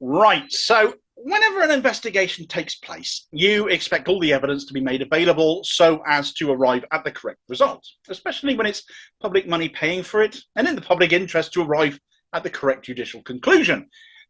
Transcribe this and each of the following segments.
Right, so whenever an investigation takes place, you expect all the evidence to be made available so as to arrive at the correct result, especially when it's public money paying for it and in the public interest to arrive at the correct judicial conclusion.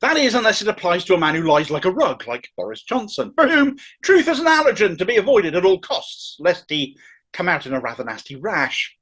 That is, unless it applies to a man who lies like a rug, like Boris Johnson, for whom truth is an allergen to be avoided at all costs, lest he come out in a rather nasty rash.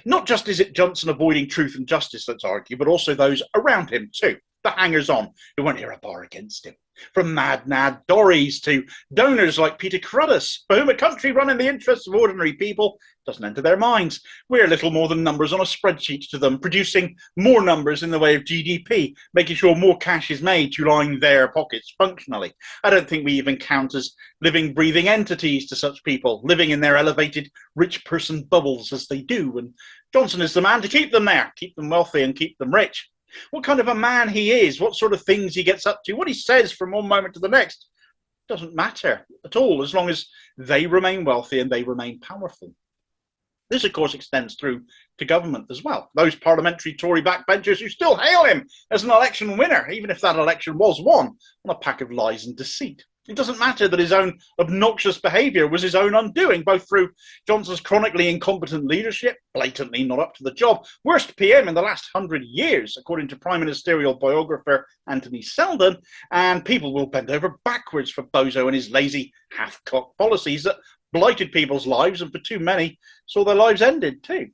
Not just is it Johnson avoiding truth and justice, let's argue, but also those around him too, the hangers-on who won't hear a bar against him. From Mad Nad Dorries to donors like Peter Cruddas, for whom a country run in the interests of ordinary people doesn't enter their minds. We're little more than numbers on a spreadsheet to them, producing more numbers in the way of GDP, making sure more cash is made to line their pockets functionally. I don't think we even count as living, breathing entities to such people, living in their elevated rich person bubbles as they do. And Johnson is the man to keep them there, keep them wealthy and keep them rich. What kind of a man he is, what sort of things he gets up to, what he says from one moment to the next, doesn't matter at all, as long as they remain wealthy and they remain powerful. This, of course, extends through to government as well. Those parliamentary Tory backbenchers who still hail him as an election winner, even if that election was won on a pack of lies and deceit. It doesn't matter that his own obnoxious behaviour was his own undoing, both through Johnson's chronically incompetent leadership, blatantly not up to the job, worst PM in the last 100 years, according to Prime Ministerial biographer Anthony Seldon, and people will bend over backwards for Bozo and his lazy, half-cocked policies that blighted people's lives, and for too many saw their lives ended too.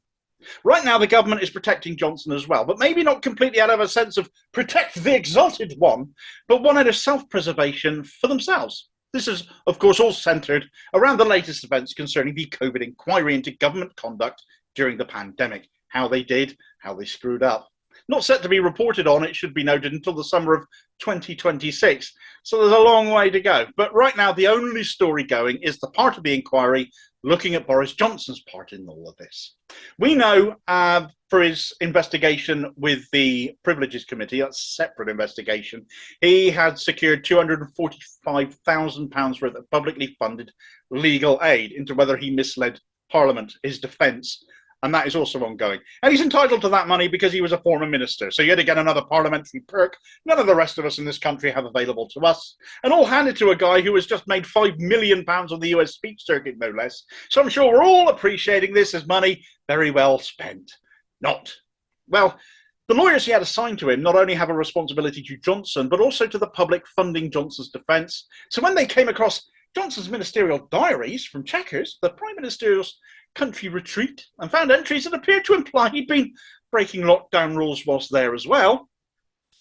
Right now, the government is protecting Johnson as well, but maybe not completely out of a sense of protect the exalted one, but one out of self-preservation for themselves. This is, of course, all centred around the latest events concerning the COVID inquiry into government conduct during the pandemic, how they did, how they screwed up. Not set to be reported on, it should be noted, until the summer of 2026. So there's a long way to go. But right now, the only story going is the part of the inquiry looking at Boris Johnson's part in all of this. We know for his investigation with the Privileges Committee, that's a separate investigation, he had secured £245,000 worth of publicly funded legal aid into whether he misled Parliament, his defence, and that is also ongoing. And he's entitled to that money because he was a former minister. So yet again, another parliamentary perk none of the rest of us in this country have available to us. And all handed to a guy who has just made £5 million on the US speech circuit, no less. So I'm sure we're all appreciating this as money very well spent. Not. Well, the lawyers he had assigned to him not only have a responsibility to Johnson, but also to the public funding Johnson's defence. So when they came across Johnson's ministerial diaries from Chequers, the Prime Ministerial's country retreat, and found entries that appeared to imply he'd been breaking lockdown rules whilst there as well.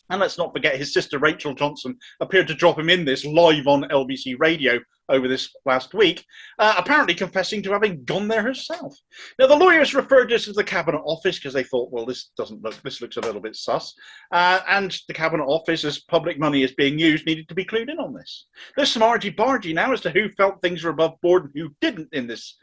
And let's not forget his sister Rachel Johnson appeared to drop him in this live on LBC radio over this last week, apparently confessing to having gone there herself. Now, the lawyers referred this to the Cabinet Office because they thought, well, this looks a little bit sus. And the Cabinet Office, as public money is being used, needed to be clued in on this. There's some argy-bargy now as to who felt things were above board and who didn't in this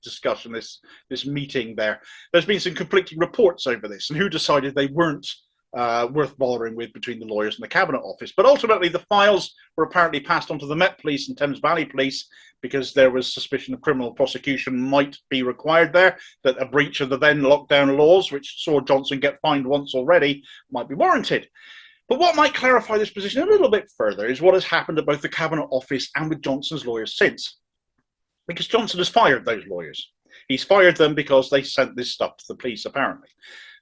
discussion, this meeting there. There's been some conflicting reports over this and who decided they weren't worth bothering with between the lawyers and the Cabinet Office. But ultimately, the files were apparently passed on to the Met Police and Thames Valley Police because there was suspicion of criminal prosecution might be required there, that a breach of the then lockdown laws, which saw Johnson get fined once already, might be warranted. But what might clarify this position a little bit further is what has happened at both the Cabinet Office and with Johnson's lawyers since. Because Johnson has fired those lawyers. He's fired them because they sent this stuff to the police, apparently.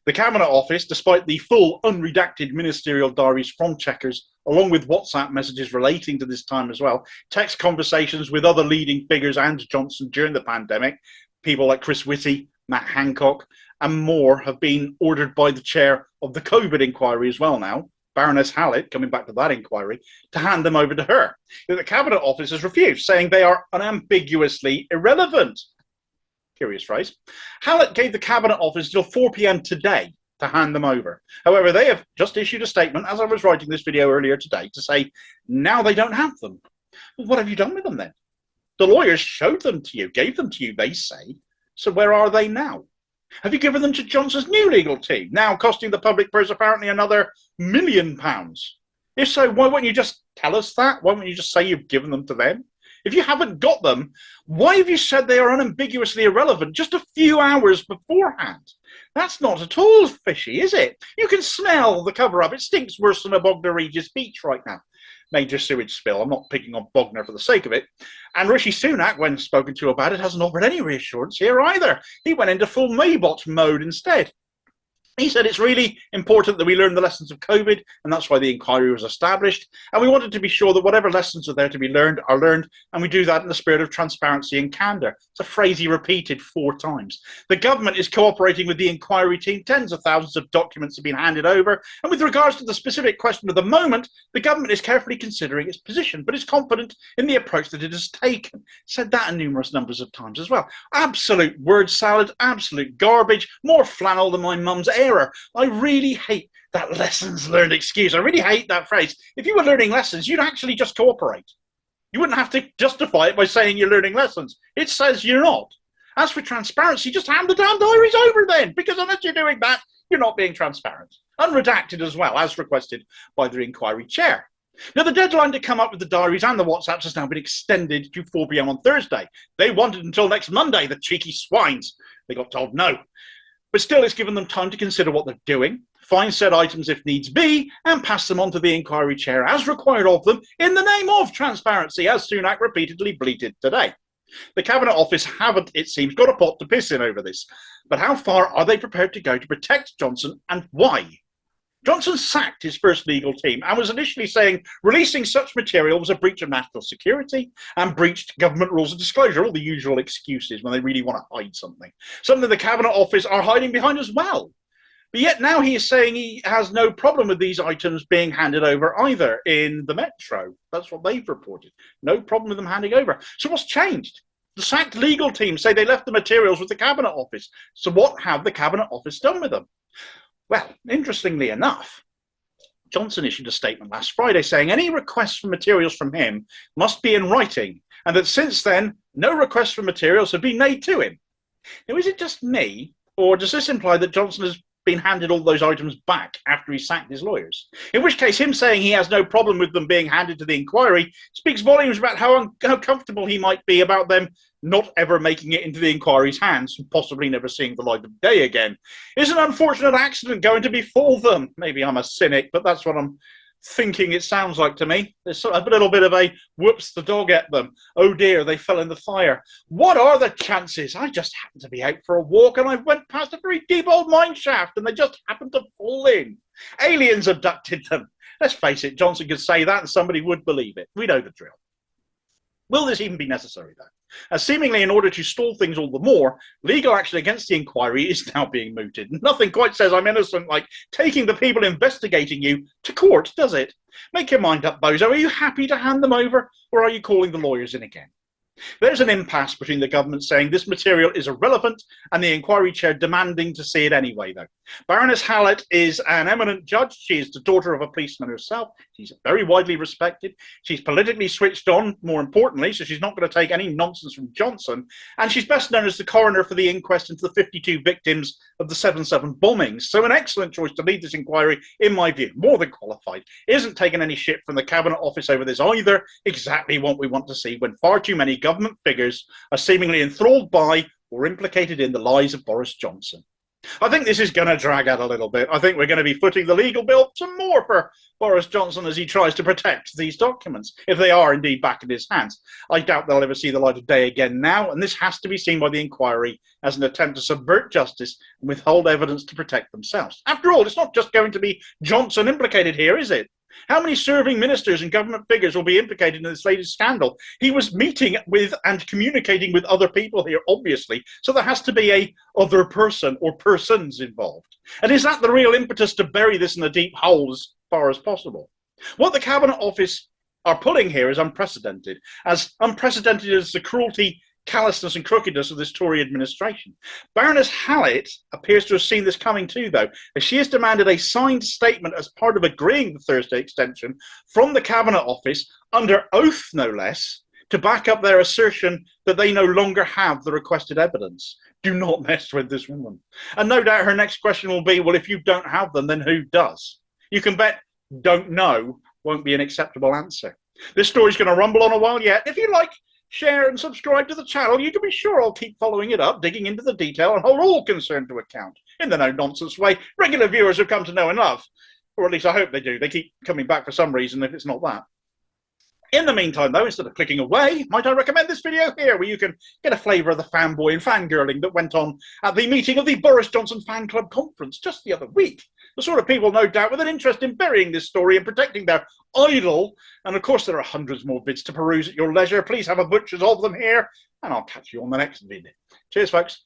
The Cabinet Office, despite the full unredacted ministerial diaries from Chequers, along with WhatsApp messages relating to this time as well, text conversations with other leading figures and Johnson during the pandemic, people like Chris Whitty, Matt Hancock, and more have been ordered by the chair of the COVID inquiry as well now, Baroness Hallett, coming back to that inquiry, to hand them over to her. The Cabinet Office has refused, saying they are unambiguously irrelevant. Curious phrase. Hallett gave the Cabinet Office till 4 p.m. today to hand them over. However, they have just issued a statement, as I was writing this video earlier today, to say now they don't have them. Well, what have you done with them then? The lawyers showed them to you, gave them to you, they say. So where are they now? Have you given them to Johnson's new legal team, now costing the public purse apparently another £1 million? If so, why wouldn't you just tell us that? Why wouldn't you just say you've given them to them? If you haven't got them, why have you said they are unambiguously irrelevant just a few hours beforehand? That's not at all fishy, is it? You can smell the cover-up. It stinks worse than a Bognor Regis beach right now. Major sewage spill. I'm not picking on Bognor for the sake of it. And Rishi Sunak, when spoken to about it, hasn't offered any reassurance here either. He went into full Maybot mode instead. He said it's really important that we learn the lessons of COVID, and that's why the inquiry was established. And we wanted to be sure that whatever lessons are there to be learned are learned, and we do that in the spirit of transparency and candour. It's a phrase he repeated 4 times. The government is cooperating with the inquiry team. Tens of thousands of documents have been handed over. And with regards to the specific question of the moment, the government is carefully considering its position, but is confident in the approach that it has taken. Said that in numerous numbers of times as well. Absolute word salad, absolute garbage, more flannel than my mum's error. I really hate that lessons learned excuse. I really hate that phrase. If you were learning lessons, you'd actually just cooperate. You wouldn't have to justify it by saying you're learning lessons. It says you're not. As for transparency, just hand the damn diaries over then, because unless you're doing that, you're not being transparent. Unredacted as well, as requested by the inquiry chair. Now, the deadline to come up with the diaries and the WhatsApps has now been extended to 4 p.m. on Thursday. They wanted until next Monday, the cheeky swines. They got told no. But still, it's given them time to consider what they're doing, find said items if needs be, and pass them on to the inquiry chair as required of them in the name of transparency, as Sunak repeatedly bleated today. The Cabinet Office haven't, it seems, got a pot to piss in over this. But how far are they prepared to go to protect Johnson, and why? Johnson sacked his first legal team and was initially saying releasing such material was a breach of national security and breached government rules of disclosure, all the usual excuses when they really want to hide something. Something the Cabinet Office are hiding behind as well. But yet now he is saying he has no problem with these items being handed over either in the Metro. That's what they've reported. No problem with them handing over. So what's changed? The sacked legal team say they left the materials with the Cabinet Office. So what have the Cabinet Office done with them? Well, interestingly enough, Johnson issued a statement last Friday saying any requests for materials from him must be in writing, and that since then, no requests for materials have been made to him. Now, is it just me, or does this imply that Johnson has been handed all those items back after he sacked his lawyers? In which case, him saying he has no problem with them being handed to the inquiry speaks volumes about how comfortable he might be about them not ever making it into the inquiry's hands and possibly never seeing the light of day again. Is an unfortunate accident going to befall them? Maybe I'm a cynic, but that's what I'm thinking it sounds like to me. There's a little bit of a whoops the dog at them. Oh dear, they fell in the fire. What are the chances? I just happened to be out for a walk and I went past a very deep old mine shaft and they just happened to fall in. Aliens abducted them. Let's face it, Johnson could say that and somebody would believe it. We know the drill. Will this even be necessary, though? As seemingly in order to stall things all the more, legal action against the inquiry is now being mooted. Nothing quite says I'm innocent like taking the people investigating you to court, does it? Make your mind up, Bozo. Are you happy to hand them over, or are you calling the lawyers in again? There's an impasse between the government saying this material is irrelevant and the inquiry chair demanding to see it anyway, though. Baroness Hallett is an eminent judge. She is the daughter of a policeman herself. She's very widely respected. She's politically switched on, more importantly, so she's not going to take any nonsense from Johnson. And she's best known as the coroner for the inquest into the 52 victims of the 7/7 bombings. So an excellent choice to lead this inquiry, in my view, more than qualified. Isn't taking any shit from the Cabinet Office over this either. Exactly what we want to see when far too many government figures are seemingly enthralled by or implicated in the lies of Boris Johnson. I think this is going to drag out a little bit. I think we're going to be footing the legal bill some more for Boris Johnson as he tries to protect these documents, if they are indeed back in his hands. I doubt they'll ever see the light of day again now, and this has to be seen by the inquiry as an attempt to subvert justice and withhold evidence to protect themselves. After all, it's not just going to be Johnson implicated here, is it? How many serving ministers and government figures will be implicated in this latest scandal? He was meeting with and communicating with other people here, obviously, so there has to be a other person or persons involved. And is that the real impetus to bury this in a deep hole as far as possible? What the Cabinet Office are pulling here is unprecedented as the cruelty, callousness and crookedness of this Tory administration. Baroness Hallett appears to have seen this coming too, though, as she has demanded a signed statement as part of agreeing the Thursday extension from the Cabinet Office, under oath no less, to back up their assertion that they no longer have the requested evidence. Do not mess with this woman. And no doubt her next question will be, well, if you don't have them, then who does? You can bet don't know won't be an acceptable answer. This story's going to rumble on a while yet. If you like share and subscribe to the channel. You can be sure I'll keep following it up, digging into the detail, and hold all concerned to account in the no-nonsense way regular viewers have come to know and love. Or at least I hope they do. They keep coming back for some reason if it's not that. In the meantime, though, instead of clicking away, might I recommend this video here, where you can get a flavour of the fanboy and fangirling that went on at the meeting of the Boris Johnson fan club conference just the other week. The sort of people, no doubt, with an interest in burying this story and protecting their idol. And of course, there are hundreds more vids to peruse at your leisure. Please have a butcher's of them here, and I'll catch you on the next vid. Cheers, folks.